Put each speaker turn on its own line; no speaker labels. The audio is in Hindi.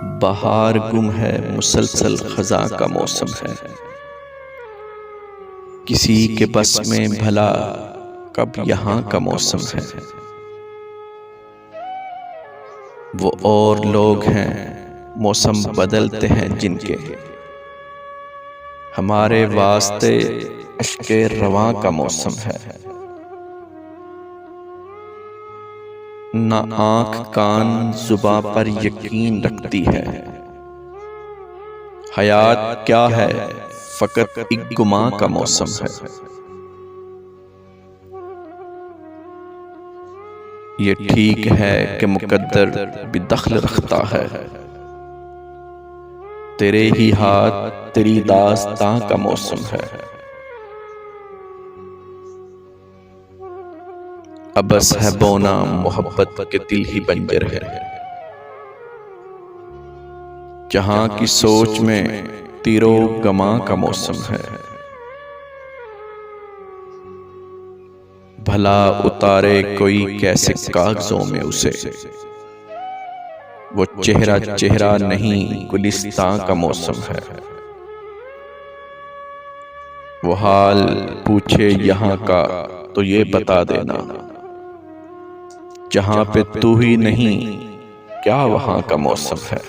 बहार गुम है, मुसलसल खज़ां का मौसम है। किसी के बस में भला कब यहाँ का मौसम है। वो और लोग हैं मौसम बदलते हैं जिनके, हमारे वास्ते इश्क़े रवां का मौसम है। न आँख कान ज़ुबां पर यकीन रखती है, हयात क्या है फ़कत एक गुमां का मौसम है। ये ठीक है कि मुक़द्दर भी दख़्ल रखता है, तेरे ही हाथ तेरी दास्तां का मौसम है। अबस है बोना मोहब्बत के दिल ही बंजर है, जहाँ की सोच में तीरो गमां का मौसम है। भला उतारे कोई कैसे कागजों में उसे, वो चेहरा चेहरा नहीं गुलिस्तां का मौसम है। वो हाल पूछे यहाँ का तो ये बता देना, जहाँ पे तू ही नहीं क्या वहाँ का मौसम है।